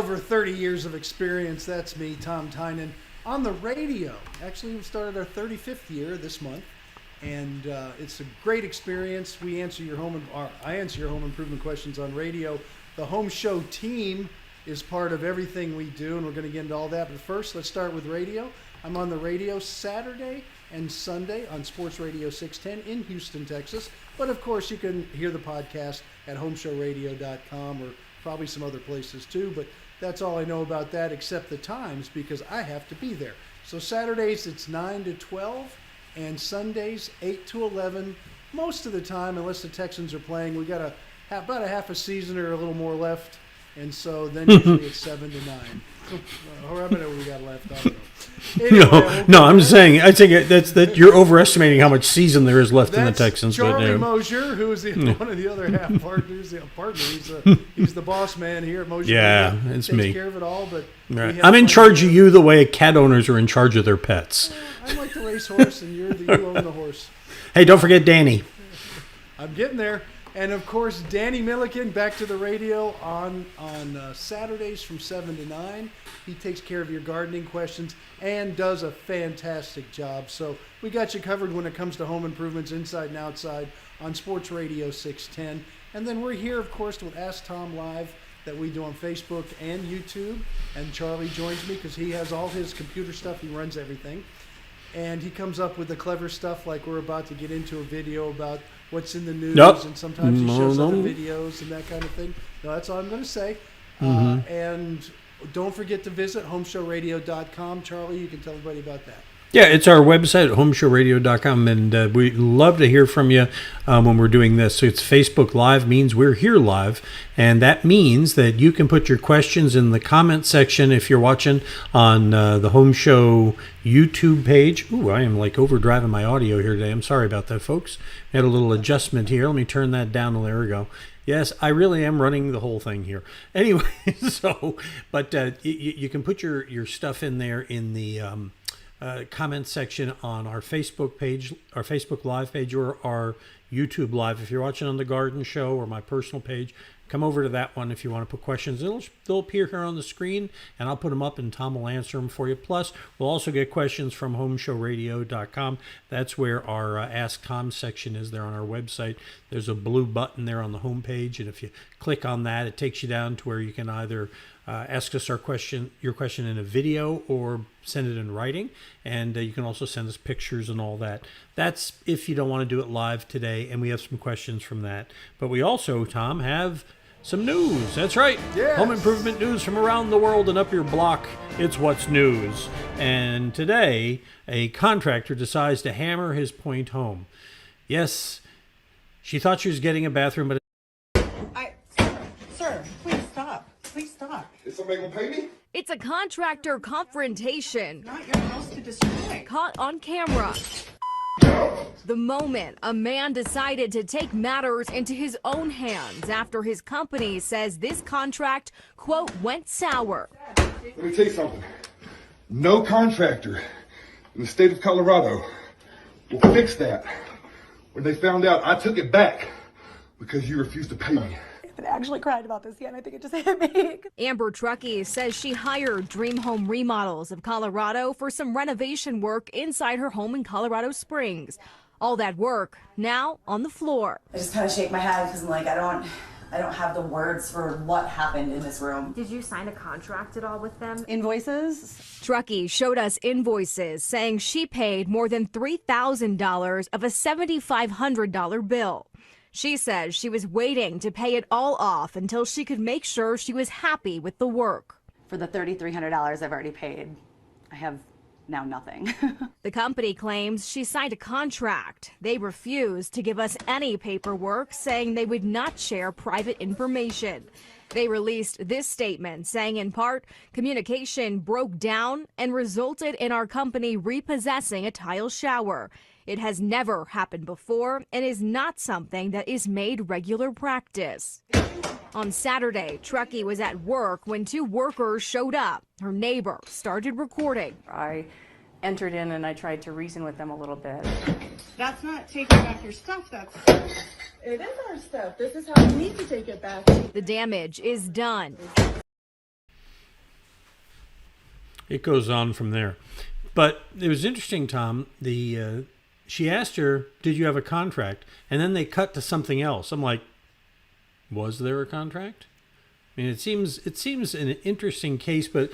over 30 years of experience. That's me, Tom Tynan, on the radio. Actually, we started our 35th year this month, and it's a great experience. I answer your home improvement questions on radio. The home show team is part of everything we do, and we're going to get into all that. But first, let's start with radio. I'm on the radio Saturday and Sunday on Sports Radio 610 in Houston, Texas. But of course, you can hear the podcast at homeshowradio.com or probably some other places too. But that's all I know about that, except the times, because I have to be there. So Saturdays, it's 9 to 12, and Sundays, 8 to 11. Most of the time, unless the Texans are playing, we got about a half a season or a little more left. And so then usually it's 7 to 9. Or how many we got left? I don't know. Anyway, no, I'm saying I think that you're overestimating how much season there is left in the Texans. Charlie Mosier, who is one of the other half partners. He's the boss man here at Mosier. Yeah, it's me. Takes care of it all, but right. I'm in charge of you the way cat owners are in charge of their pets. I'm like the racehorse, and you own the horse. Hey, don't forget Danny. I'm getting there. And, of course, Danny Milliken back to the radio on Saturdays from 7 to 9. He takes care of your gardening questions and does a fantastic job. So we got you covered when it comes to home improvements inside and outside on Sports Radio 610. And then we're here, of course, with Ask Tom Live that we do on Facebook and YouTube. And Charlie joins me because he has all his computer stuff. He runs everything. And he comes up with the clever stuff like we're about to get into a video about what's in the news. And sometimes he shows other videos and that kind of thing. No, that's all I'm going to say. And don't forget to visit homeshowradio.com. Charlie, you can tell everybody about that. Yeah, it's our website at homeshowradio.com, and we love to hear from you when we're doing this. So it's Facebook Live means we're here live, and that means that you can put your questions in the comment section if you're watching on the Home Show YouTube page. Ooh, I am like overdriving my audio here today. I'm sorry about that, folks. I had a little adjustment here. Let me turn that down. There we go. Yes, I really am running the whole thing here. Anyway, but you can put your stuff in there in the comment section on our Facebook page, our Facebook Live page, or our YouTube Live. If you're watching on the Garden Show or my personal page, come over to that one if you want to put questions. They'll appear here on the screen, and I'll put them up, and Tom will answer them for you. Plus, we'll also get questions from homeshowradio.com. That's where our Ask Tom section is there on our website. There's a blue button there on the home page, and if you click on that, it takes you down to where you can either ask us your question in a video or send it in writing, and you can also send us pictures and all that. That's if you don't want to do it live today, and we have some questions from that. But we also, Tom, have some news. That's right. Yes. Home improvement news from around the world and up your block. It's What's News. And today, a contractor decides to hammer his point home. Yes, she thought she was getting a bathroom, but Sir, please stop. Please stop. Is somebody gonna pay me? It's a contractor confrontation. Not your house to destroy. Caught on camera. The moment a man decided to take matters into his own hands after his company says this contract, quote, went sour. Let me tell you something. No contractor in the state of Colorado will fix that. When they found out I took it back because you refused to pay me. I actually cried about this yet, and I think it just hit me. Amber Truckee says she hired Dream Home Remodels of Colorado for some renovation work inside her home in Colorado Springs. All that work now on the floor. I just kind of shake my head because I'm like, I don't have the words for what happened in this room. Did you sign a contract at all with them? Invoices? Truckee showed us invoices saying she paid more than $3,000 of a $7,500 bill. She says she was waiting to pay it all off until she could make sure she was happy with the work. For the $3,300 I've already paid, I have now nothing. The company claims she signed a contract. They refused to give us any paperwork, saying they would not share private information. They released this statement saying, in part, communication broke down and resulted in our company repossessing a tile shower. It has never happened before and is not something that is made regular practice. On Saturday, Truckee was at work when two workers showed up. Her neighbor started recording. I entered in and I tried to reason with them a little bit. That's not taking back your stuff. It is our stuff. This is how we need to take it back. The damage is done. it goes on from there. But it was interesting, Tom. She asked her, "Did you have a contract?" And then they cut to something else. I'm like, "Was there a contract?" I mean, it seems an interesting case, but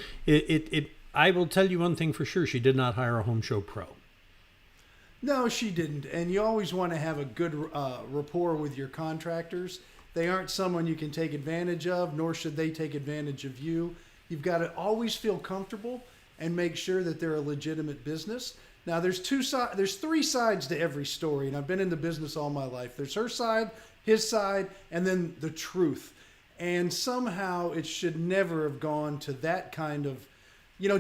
I will tell you one thing for sure: she did not hire a home show pro. No, she didn't. And you always want to have a good rapport with your contractors. They aren't someone you can take advantage of, nor should they take advantage of you. You've got to always feel comfortable and make sure that they're a legitimate business. Now, there's three sides to every story, and I've been in the business all my life. There's her side, his side, and then the truth. And somehow it should never have gone to that kind of,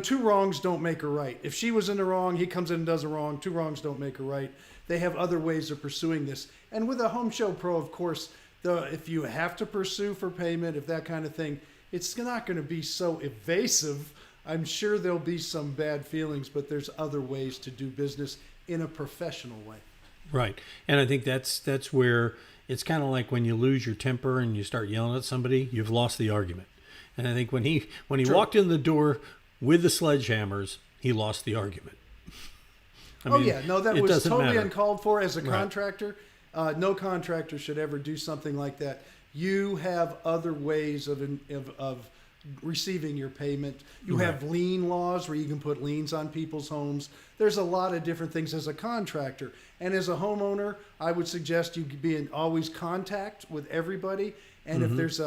two wrongs don't make a right. If she was in the wrong, he comes in and does a wrong. Two wrongs don't make a right. They have other ways of pursuing this. And with a home show pro, of course, if you have to pursue for payment, if that kind of thing, it's not going to be so evasive. I'm sure there'll be some bad feelings, but there's other ways to do business in a professional way. Right. And I think that's where it's kind of like when you lose your temper and you start yelling at somebody, you've lost the argument. And I think when he True. walked in the door with the sledgehammers, he lost the argument. I mean, that was totally matter. Uncalled for as a Right. contractor. No contractor should ever do something like that. You have other ways of receiving your payment. You Right. have lien laws where you can put liens on people's homes. There's a lot of different things as a contractor. And as a homeowner, I would suggest you be in always contact with everybody. And if there's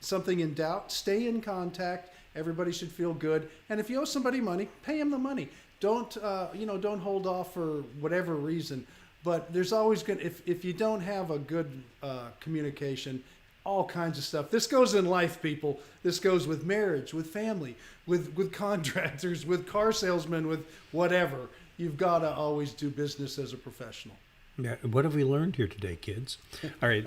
something in doubt, stay in contact. Everybody should feel good. And if you owe somebody money, pay them the money. Don't hold off for whatever reason. But there's always going to, if you don't have a good communication, all kinds of stuff. This goes in life, people. This goes with marriage, with family, with contractors, with car salesmen, with whatever. You've got to always do business as a professional. Yeah, what have we learned here today, kids? All right.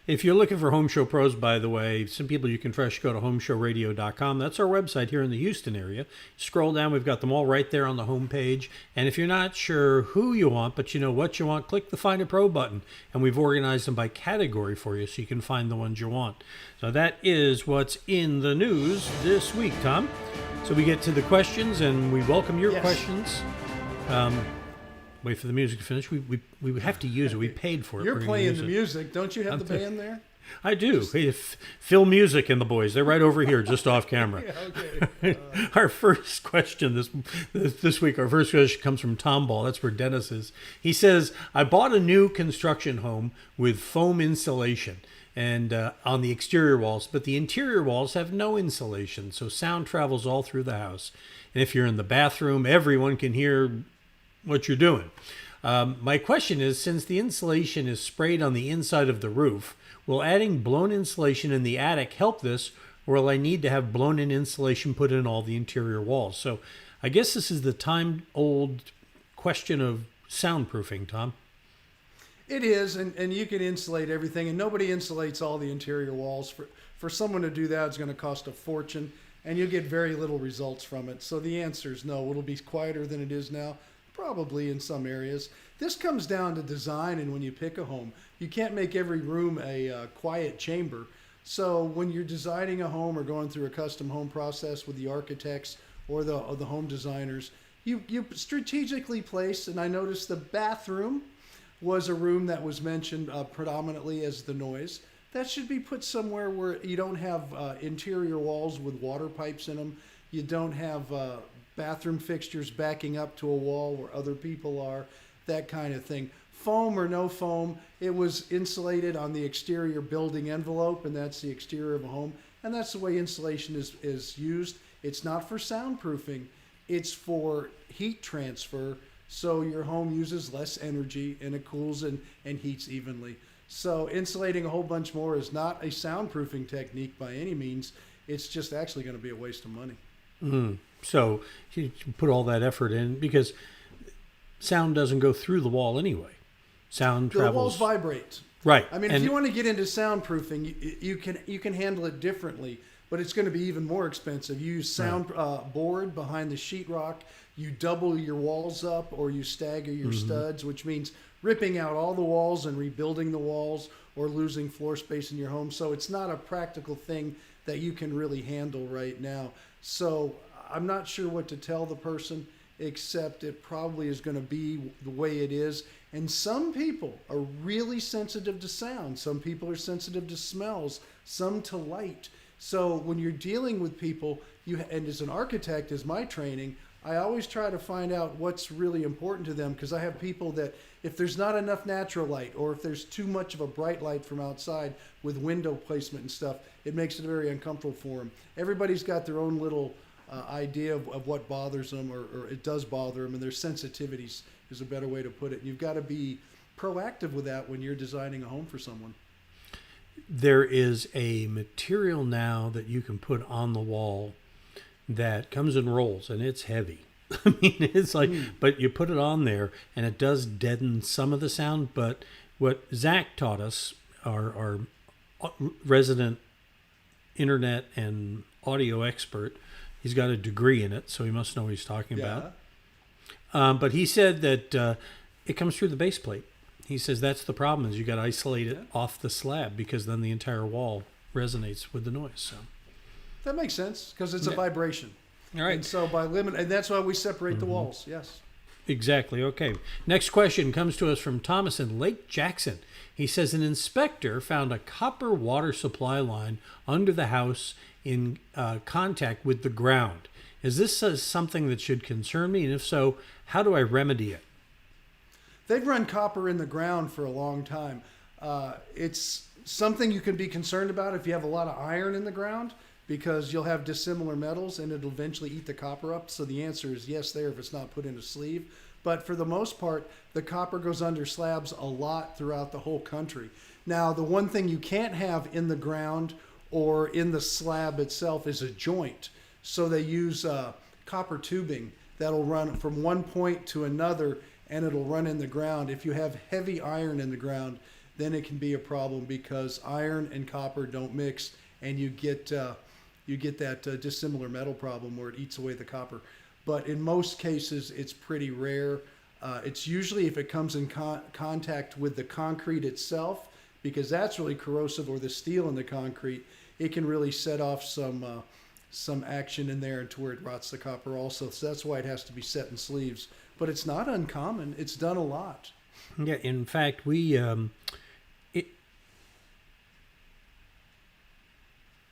If you're looking for home show pros, by the way, some people you can trust, go to homeshowradio.com. That's our website here in the Houston area. Scroll down. We've got them all right there on the homepage. And if you're not sure who you want, but you know what you want, click the Find a Pro button. And we've organized them by category for you so you can find the ones you want. So that is what's in the news this week, Tom. So we get to the questions, and we welcome your questions. Wait for the music to finish. We have to use it. We paid for it. You're We're gonna playing use the it. music. Don't you have the band there? I do. Hey, Phil Music and the boys. They're right over here, just off camera. Yeah, okay. Our first question this week, our first question comes from Tom Ball. That's where Dennis is. He says, I bought a new construction home with foam insulation and on the exterior walls, but the interior walls have no insulation, so sound travels all through the house. And if you're in the bathroom, everyone can hear what you're doing. My question is, since the insulation is sprayed on the inside of the roof, will adding blown insulation in the attic help this, or will I need to have blown-in insulation put in all the interior walls? So I guess this is the time-old question of soundproofing, Tom. It is, and you can insulate everything, and nobody insulates all the interior walls. For someone to do that, it's going to cost a fortune, and you'll get very little results from it. So the answer is no. It'll be quieter than it is now. Probably in some areas. This comes down to design, and when you pick a home, you can't make every room a quiet chamber. So when you're designing a home or going through a custom home process with the architects or the home designers, you strategically place, and I noticed the bathroom was a room that was mentioned predominantly as the noise. That should be put somewhere where you don't have interior walls with water pipes in them. You don't have bathroom fixtures backing up to a wall where other people are, that kind of thing. Foam or no foam, it was insulated on the exterior building envelope, and that's the exterior of a home, and that's the way insulation is used. It's not for soundproofing, it's for heat transfer, so your home uses less energy and it cools and heats evenly. So insulating a whole bunch more is not a soundproofing technique by any means. It's just actually going to be a waste of money. So you put all that effort in because sound doesn't go through the wall anyway. Sound The travels. walls vibrate. Right. I mean, if you want to get into soundproofing, you can handle it differently, but it's going to be even more expensive. You use sound board behind the sheetrock. You double your walls up, or you stagger your studs, which means ripping out all the walls and rebuilding the walls, or losing floor space in your home. So it's not a practical thing that you can really handle right now. So I'm not sure what to tell the person, except it probably is going to be the way it is. And some people are really sensitive to sound. Some people are sensitive to smells, some to light. So when you're dealing with people, and as an architect, as my training, I always try to find out what's really important to them, because I have people that if there's not enough natural light, or if there's too much of a bright light from outside with window placement and stuff, it makes it very uncomfortable for them. Everybody's got their own little idea of what bothers them, or it does bother them, and their sensitivities is a better way to put it. You've got to be proactive with that when you're designing a home for someone. There is a material now that you can put on the wall that comes in rolls, and it's heavy. I mean, it's like, but you put it on there and it does deaden some of the sound. But what Zach taught us, our resident internet and audio expert, he's got a degree in it, so he must know what he's talking about. But he said that it comes through the base plate. He says that's the problem, is you got to isolate it off the slab, because then the entire wall resonates with the noise. So that makes sense, because it's a vibration. All right. And so by limit, and that's why we separate the walls. Yes. Exactly. Okay. Next question comes to us from Thomas in Lake Jackson. He says an inspector found a copper water supply line under the house in contact with the ground. Is this something that should concern me? And if so, how do I remedy it? They've run copper in the ground for a long time. It's something you can be concerned about if you have a lot of iron in the ground, because you'll have dissimilar metals and it'll eventually eat the copper up. So the answer is yes there if it's not put in a sleeve. But for the most part, the copper goes under slabs a lot throughout the whole country. Now, the one thing you can't have in the ground or in the slab itself is a joint. So they use copper tubing that'll run from one point to another, and it'll run in the ground. If you have heavy iron in the ground, then it can be a problem, because iron and copper don't mix, and you get that dissimilar metal problem where it eats away the copper. But in most cases, it's pretty rare. It's usually if it comes in contact with the concrete itself, because that's really corrosive, or the steel in the concrete, it can really set off some action in there to where it rots the copper also. So that's why it has to be set in sleeves. But it's not uncommon. It's done a lot. Yeah, in fact, we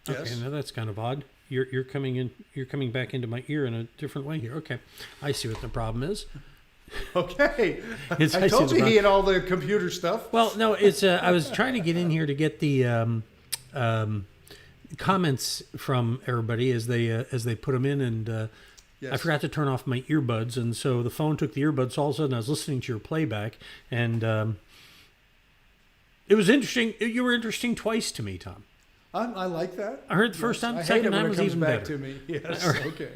Yes. Okay, now that's kind of odd. You're coming back into my ear in a different way here. Okay, I see what the problem is. Okay, I I told see you the he had all the computer stuff. Well, no, it's I was trying to get in here to get the comments from everybody as they put them in, and Yes. I forgot to turn off my earbuds, and so the phone took the earbuds. All of a sudden, I was listening to your playback, and it was interesting. You were interesting twice to me, Tom. I like that. I heard the first time, I hate second it when time it was comes even back better. to me. Yes. All right. Okay.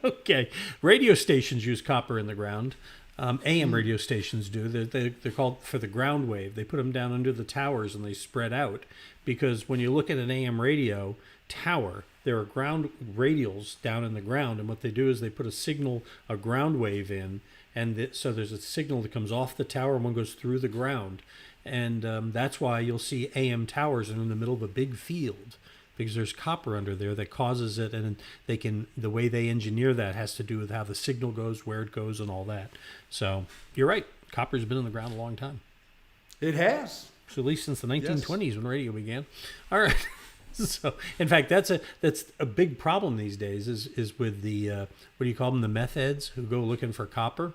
Okay. Radio stations use copper in the ground. AM radio stations do. They're called for the ground wave. They put them down under the towers and they spread out, because when you look at an AM radio tower, there are ground radials down in the ground, and what they do is they put a ground wave in, and so there's a signal that comes off the tower and one goes through the ground. And that's why you'll see AM towers in the middle of a big field, because there's copper under there that causes it, and the way they engineer that has to do with how the signal goes, where it goes, and all that. So you're right. Copper's been in the ground a long time. It has. So at least since the 1920s when radio began. All right. So in fact, that's a big problem these days is with the what do you call them, the meth heads who go looking for copper.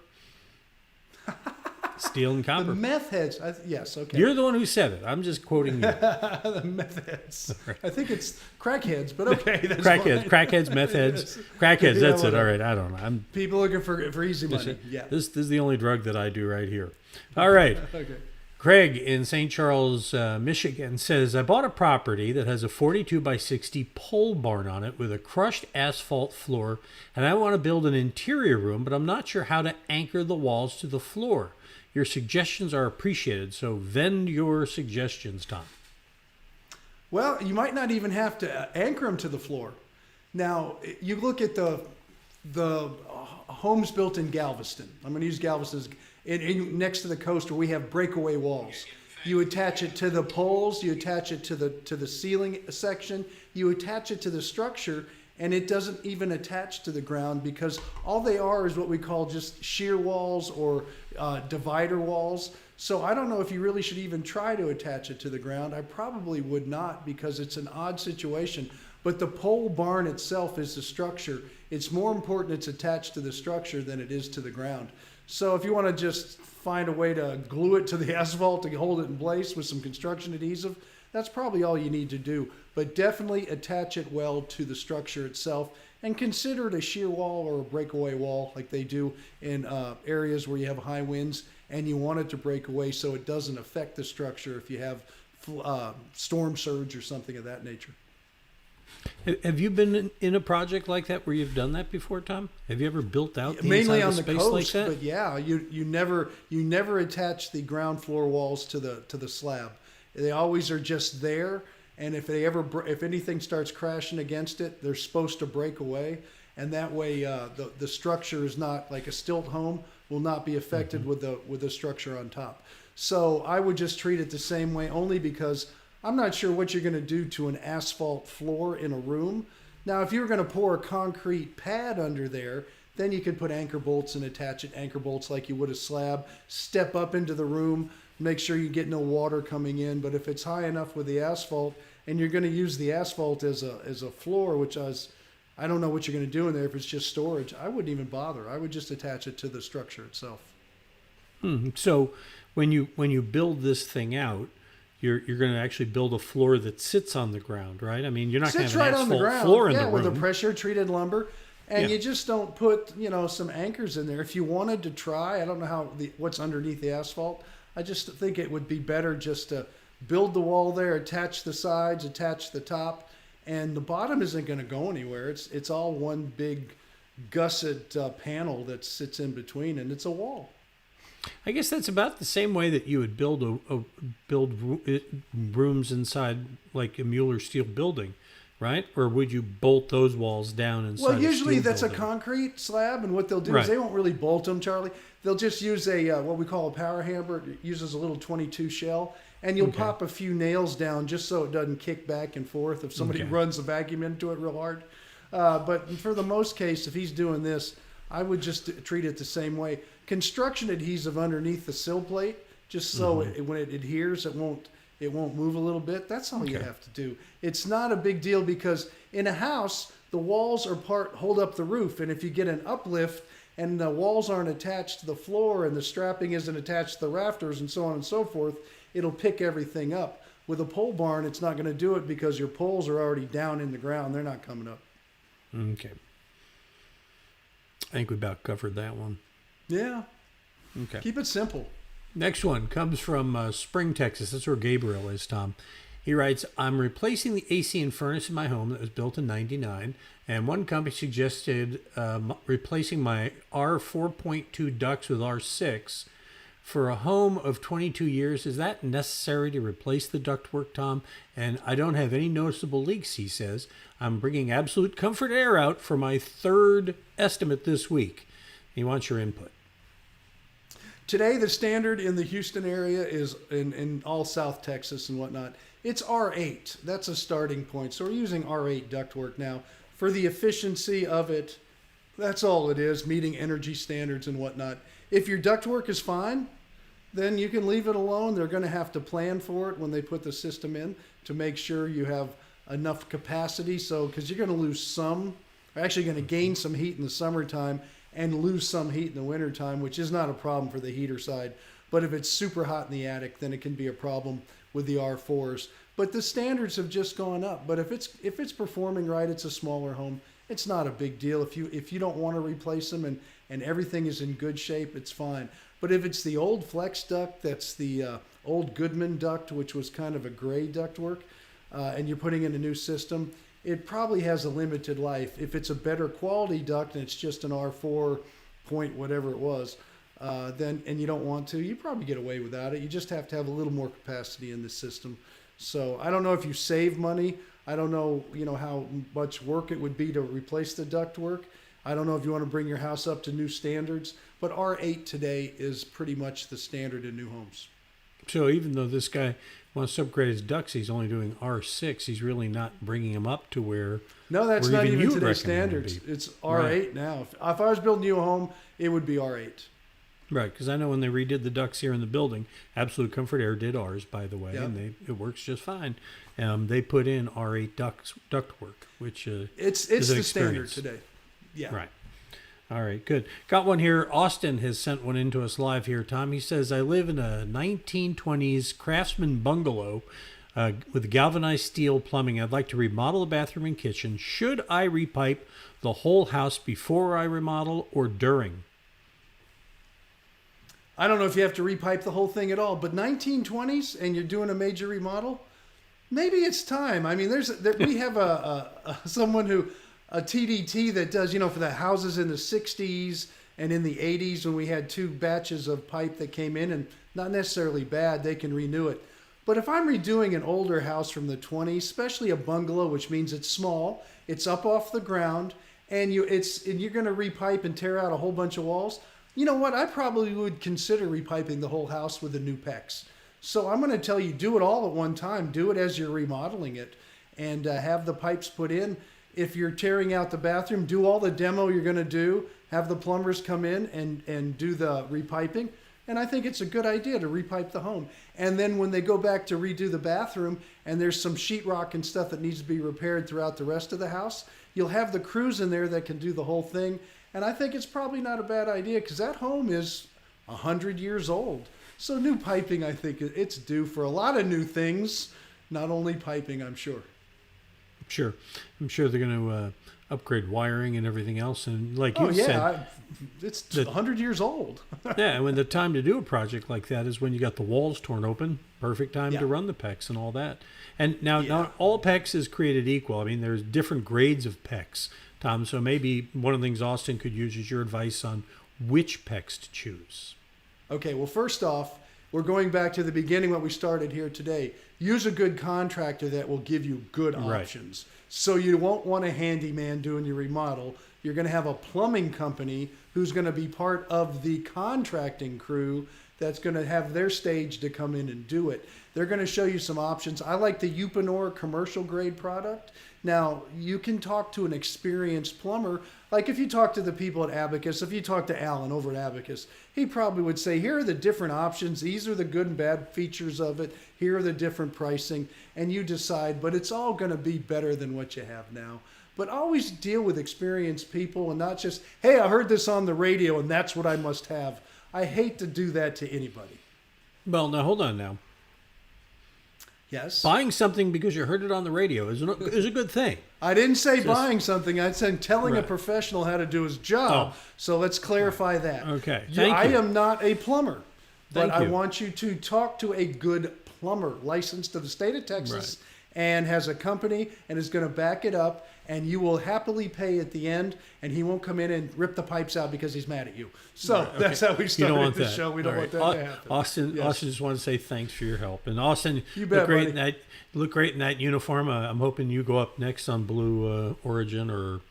Stealing copper. The meth heads. Yes, okay. You're the one who said it. I'm just quoting you. The meth heads. I think it's crackheads, but okay. That's Crackheads, fine. crackheads, meth heads, crackheads. Yeah, that's it. whatever. All right. I don't know. I'm People looking for easy money. Yeah. This is the only drug that I do right here. All right. Okay. Craig in St. Charles, Michigan says, I bought a property that has a 42 by 60 pole barn on it with a crushed asphalt floor, and I want to build an interior room, but I'm not sure how to anchor the walls to the floor. Your suggestions are appreciated, so vend your suggestions, Tom. Well, you might not even have to anchor them to the floor. Now, you look at the homes built in Galveston. I'm going to use Galveston as next to the coast, where we have breakaway walls. You attach it to the poles, you attach it to the ceiling section, you attach it to the structure, and it doesn't even attach to the ground because all they are is what we call just shear walls or divider walls. So I don't know if you really should even try to attach it to the ground. I probably would not because it's an odd situation. But the pole barn itself is the structure. It's more important it's attached to the structure than it is to the ground. So if you want to just find a way to glue it to the asphalt to hold it in place with some construction adhesive, that's probably all you need to do. But definitely attach it well to the structure itself and consider it a shear wall or a breakaway wall like they do in areas where you have high winds and you want it to break away so it doesn't affect the structure if you have storm surge or something of that nature. Have you been in a project like that where you've done that before, Tom? Have you ever built out the mainly inside on of the space coast? like that? But yeah, you never attach the ground floor walls to the slab. They always are just there, and if anything starts crashing against it, they're supposed to break away, and that way the structure is not like a stilt home will not be affected with the structure on top. So I would just treat it the same way, only because I'm not sure what you're going to do to an asphalt floor in a room. Now, if you were going to pour a concrete pad under there, then you could put anchor bolts and attach it, anchor bolts like you would a slab, step up into the room, make sure you get no water coming in. But if it's high enough with the asphalt and you're going to use the asphalt as a floor, which I don't know what you're going to do in there if it's just storage, I wouldn't even bother. I would just attach it to the structure itself. So when you build this thing out, you're going to actually build a floor that sits on the ground, right? I mean, you're not going to have an asphalt floor in the room. with the pressure treated lumber, and Yeah. you just don't put some anchors in there. If you wanted to try, I don't know what's underneath the asphalt. I just think it would be better just to build the wall there, attach the sides, attach the top, and the bottom isn't going to go anywhere. It's all one big gusset panel that sits in between, and it's a wall. I guess that's about the same way that you would build rooms inside like a Mueller steel building, right? Or would you bolt those walls down inside? Well, usually a steel that's building? a concrete slab, and what they'll do Right. is they won't really bolt them, Charlie. They'll just use a what we call a power hammer. It uses a little 22 shell, and you'll pop a few nails down just so it doesn't kick back and forth if somebody Okay. runs a vacuum into it real hard. But for the most case, if he's doing this, I would just treat it the same way. Construction adhesive underneath the sill plate, just so when it adheres, it won't move a little bit. That's all you have to do. It's not a big deal because in a house, the walls hold up the roof, and if you get an uplift and the walls aren't attached to the floor and the strapping isn't attached to the rafters and so on and so forth, it'll pick everything up. With a pole barn, it's not going to do it because your poles are already down in the ground. They're not coming up. Okay. I think we about covered that one. Yeah. Okay. Keep it simple. Next one comes from Spring, Texas. That's where Gabriel is, Tom. He writes, I'm replacing the AC and furnace in my home that was built in 99, and one company suggested replacing my R4.2 ducts with R6. For a home of 22 years, is that necessary to replace the ductwork, Tom? And I don't have any noticeable leaks, he says. I'm bringing absolute comfort air out for my third estimate this week. He wants your input. Today, the standard in the Houston area is in all South Texas and whatnot. It's R8. That's a starting point. So we're using R8 ductwork now. For the efficiency of it, that's all it is, meeting energy standards and whatnot. If your ductwork is fine, then you can leave it alone. They're going to have to plan for it when they put the system in to make sure you have enough capacity. So, because you're going to lose some, you're actually going to gain some heat in the summertime and lose some heat in the wintertime, which is not a problem for the heater side. But if it's super hot in the attic, then it can be a problem with the R4s. But the standards have just gone up. But if it's performing right, it's a smaller home. It's not a big deal. If you don't want to replace them and everything is in good shape, it's fine. But if it's the old flex duct, that's the old Goodman duct, which was kind of a gray ductwork, and you're putting in a new system, it probably has a limited life. If it's a better quality duct and it's just an R4 point whatever it was, then and you don't want to, you probably get away without it. You just have to have a little more capacity in the system. So I don't know if you save money. I don't know, how much work it would be to replace the ductwork. I don't know if you want to bring your house up to new standards, but R8 today is pretty much the standard in new homes. So even though this guy wants to upgrade his ducts, he's only doing R6. He's really not bringing them up to where. No, that's where not even you would today's recommend them standards. be. It's R8 now. If I was building you a home, it would be R8. Right, because I know when they redid the ducts here in the building, Absolute Comfort Air did ours, by the way, Yep. and it works just fine. They put in R8 ductwork, which It's is an the standard experience. today. Yeah. Right. All right, good. Got one here. Austin has sent one in to us live here, Tom. He says, I live in a 1920s Craftsman bungalow with galvanized steel plumbing. I'd like to remodel the bathroom and kitchen. Should I repipe the whole house before I remodel or during? I don't know if you have to repipe the whole thing at all, but 1920s and you're doing a major remodel, maybe it's time. I mean, we have someone who, a TDT that does, for the houses in the 60s and in the 80s when we had 2 batches of pipe that came in, and not necessarily bad, they can renew it. But if I'm redoing an older house from the 20s, especially a bungalow, which means it's small, it's up off the ground, and you're going to repipe and tear out a whole bunch of walls, you know what? I probably would consider repiping the whole house with the new PEX. So I'm going to tell you, do it all at one time. Do it as you're remodeling it, and have the pipes put in. If you're tearing out the bathroom, do all the demo you're going to do. Have the plumbers come in and do the repiping. And I think it's a good idea to repipe the home. And then when they go back to redo the bathroom and there's some sheetrock and stuff that needs to be repaired throughout the rest of the house, you'll have the crews in there that can do the whole thing. And I think it's probably not a bad idea because that home is 100 years old. So new piping, I think it's due for a lot of new things, not only piping, I'm sure. Sure. I'm sure they're going to upgrade wiring and everything else. And like you said, it's 100 years old. yeah, and when the time to do a project like that is when you got the walls torn open. Perfect time to run the PEX and all that. And now, not all PEX is created equal. I mean, there's different grades of PEX, Tom. So maybe one of the things Austin could use is your advice on which PEX to choose. Okay, well, first off, we're going back to the beginning, what we started here today. Use a good contractor that will give you good options. So you won't want a handyman doing your remodel. You're going to have a plumbing company who's going to be part of the contracting crew that's going to have their stage to come in and do it. They're going to show you some options. I like the Uponor commercial grade product. Now, you can talk to an experienced plumber. Like if you talk to the people at Abacus, if you talk to Alan over at Abacus, he probably would say, here are the different options. These are the good and bad features of it. Here are the different pricing. And you decide, but it's all going to be better than what you have now. But always deal with experienced people and not just, hey, I heard this on the radio and that's what I must have. I hate to do that to anybody. Well, now hold on now. Yes. Buying something because you heard it on the radio is a good thing. I didn't say buying something. I said telling a professional how to do his job. So let's clarify that. Okay. I am not a plumber, but Thank I you. want you to talk to a good plumber licensed to the state of Texas and has a company and is going to back it up, and you will happily pay at the end, and he won't come in and rip the pipes out because he's mad at you. So that's how we started the show. We don't want that to happen. Austin just wanted to say thanks for your help. And Austin, You bet, look great in that uniform. I'm hoping you go up next on Blue Origin or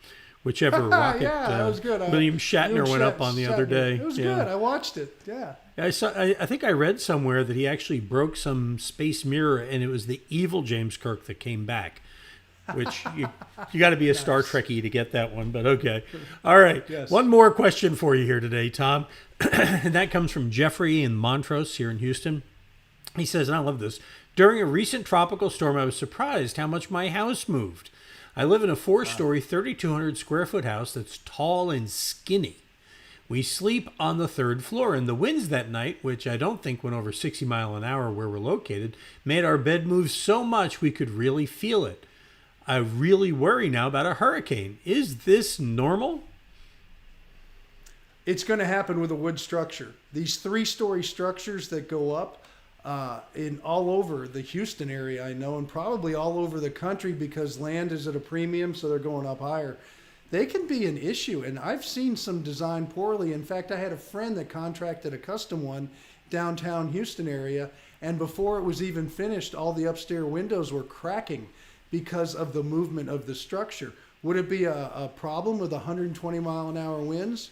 whichever rocket. That was good. William Shatner went up on the other day. It was good. I watched it. Yeah. I think I read somewhere that he actually broke some space mirror, and it was the evil James Kirk that came back. Which you got to be a Star Trekkie to get that one, but okay. All right. Yes. One more question for you here today, Tom. And that comes from Jeffrey in Montrose here in Houston. He says, and I love this, during a recent tropical storm, I was surprised how much my house moved. I live in a 4-story, 3,200 square foot house that's tall and skinny. We sleep on the 3rd floor, and the winds that night, which I don't think went over 60 miles an hour where we're located, made our bed move so much we could really feel it. I really worry now about a hurricane. Is this normal? It's going to happen with a wood structure. These 3-story structures that go up in all over the Houston area, I know, and probably all over the country because land is at a premium, so they're going up higher. They can be an issue, and I've seen some designed poorly. In fact, I had a friend that contracted a custom one downtown Houston area, and before it was even finished, all the upstairs windows were cracking because of the movement of the structure. Would it be a problem with 120 mile an hour winds?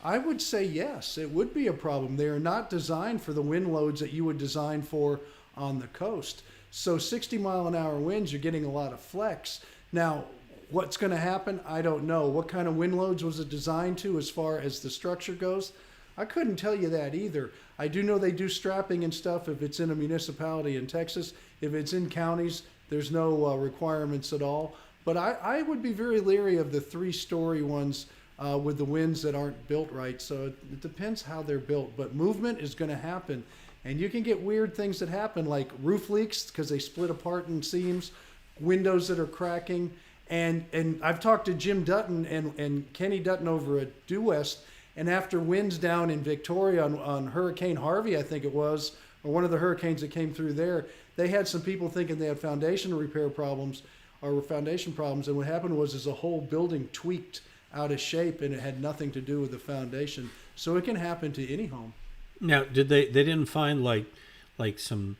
I would say yes, it would be a problem. They are not designed for the wind loads that you would design for on the coast. So 60-mile-an-hour winds, you're getting a lot of flex. Now, what's going to happen? I don't know. What kind of wind loads was it designed to as far as the structure goes? I couldn't tell you that either. I do know they do strapping and stuff if it's in a municipality in Texas. If it's in counties, there's no requirements at all. But I would be very leery of the 3-story ones with the winds that aren't built right. So it depends how they're built. But movement is going to happen. And you can get weird things that happen, like roof leaks because they split apart in seams, windows that are cracking. And I've talked to Jim Dutton and Kenny Dutton over at Due West, and after winds down in Victoria on Hurricane Harvey, I think it was, or one of the hurricanes that came through there, they had some people thinking they had foundation repair problems or foundation problems, and what happened was the whole building tweaked out of shape, and it had nothing to do with the foundation. So it can happen to any home. Now, did they didn't find like some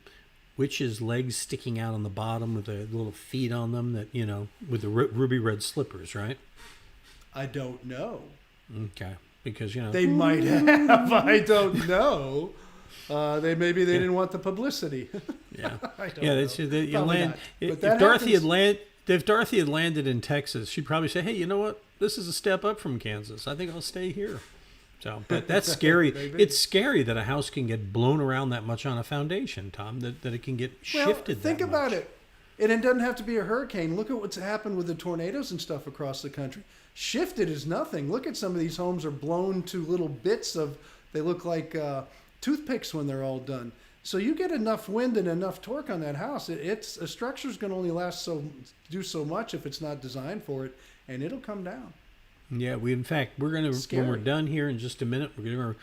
witch's legs sticking out on the bottom with the little feet on them that, you know, with the ruby red slippers, right? I don't know. Okay. Because, you know, they might have. I don't know. They didn't want the publicity. Yeah. I don't know. If Dorothy had landed in Texas, she'd probably say, "Hey, you know what? This is a step up from Kansas. I think I'll stay here." So, but that's scary. It's scary that a house can get blown around that much on a foundation, Tom. That it can get shifted. Think about it. And it doesn't have to be a hurricane. Look at what's happened with the tornadoes and stuff across the country. Shifted is nothing. Look at some of these homes are blown to little bits of, they look like toothpicks when they're all done. So you get enough wind and enough torque on that house. It's a structure's going to only do so much if it's not designed for it, and it'll come down. Yeah, we're going to, when we're done here in just a minute, we're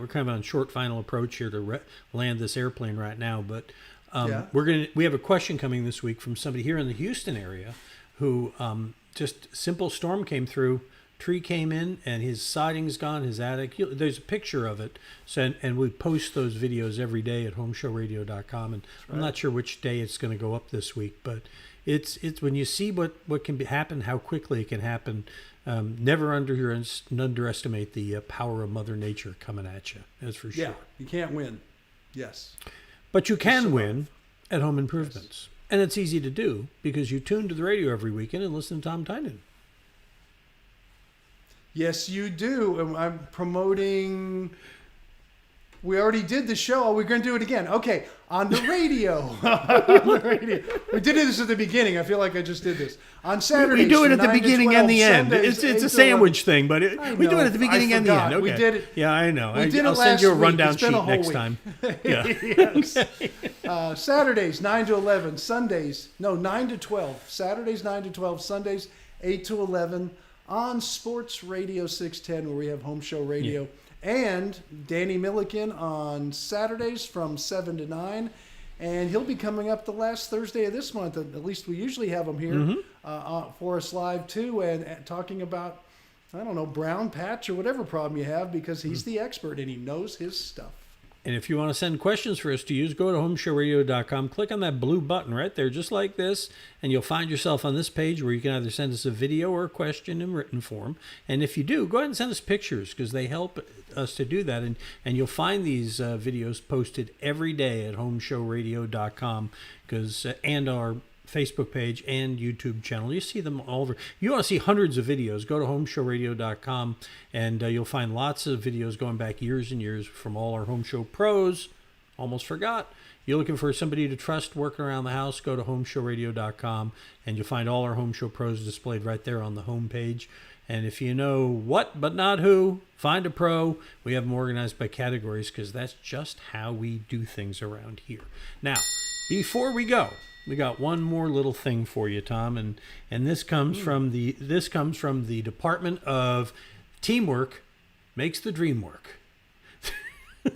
kind of on short final approach here to land this airplane right now, but we have a question coming this week from somebody here in the Houston area who just simple storm came through, tree came in, and his siding's gone, his attic. There's a picture of it, and we post those videos every day at homeshowradio.com, and I'm not sure which day it's going to go up this week, but it's when you see what can happen, how quickly it can happen. Never underestimate the power of Mother Nature coming at you. That's for sure. Yeah, you can't win. Yes. But you can win at Home Improvements. Yes. And it's easy to do because you tune to the radio every weekend and listen to Tom Tynan. Yes, you do. And I'm promoting... We already did the show. We're going to do it again. Okay, on the radio. On the radio. We did this at the beginning. I feel like I just did this. On Saturdays. We do it at the beginning and the end. Sundays, it's a sandwich thing, but we do it at the beginning and the end. Okay. We did it. Yeah, I know. I'll send you a rundown sheet next time. Yeah. Yes. Saturdays, 9 to 11. Sundays, 9 to 12. Saturdays, 9 to 12. Sundays, 8 to 11. On Sports Radio 610, where we have Home Show Radio. Yeah. And Danny Milliken on Saturdays from 7 to 9. And he'll be coming up the last Thursday of this month. At least we usually have him here for us live, too, and talking about, I don't know, brown patch or whatever problem you have, because he's the expert and he knows his stuff. And if you want to send questions for us to use, go to homeshowradio.com, click on that blue button right there, just like this, and you'll find yourself on this page where you can either send us a video or a question in written form. And if you do, go ahead and send us pictures because they help us to do that. And you'll find these videos posted every day at homeshowradio.com and our Facebook page and YouTube channel. You see them all over. You want to see hundreds of videos, go to homeshowradio.com, and you'll find lots of videos going back years and years from all our Home Show pros. Almost forgot. You're looking for somebody to trust working around the house, go to homeshowradio.com, and you'll find all our Home Show pros displayed right there on the home page. And if you know what but not who, find a pro. We have them organized by categories because that's just how we do things around here. Now, before we go, we got one more little thing for you, Tom, and this comes from the Department of Teamwork Makes the Dream Work.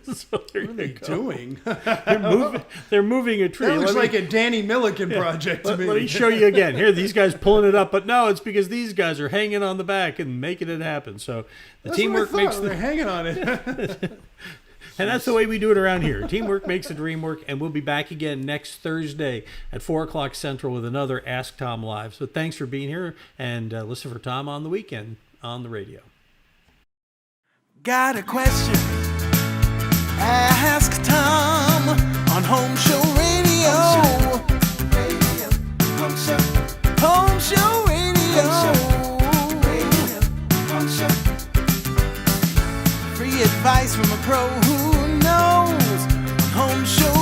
So what are they doing? They're moving a tree. That looks like a Danny Milliken project to me. Let me show you again. Here, these guys pulling it up, but no, it's because these guys are hanging on the back and making it happen. So That's teamwork makes they're hanging on it. And that's the way we do it around here. Teamwork makes the dream work, and we'll be back again next Thursday at 4 o'clock Central with another Ask Tom Live. So thanks for being here, and listen for Tom on the weekend on the radio. Got a question? Ask Tom on Home Show Radio. Home Show Radio. Free advice from a pro who knows. Home Show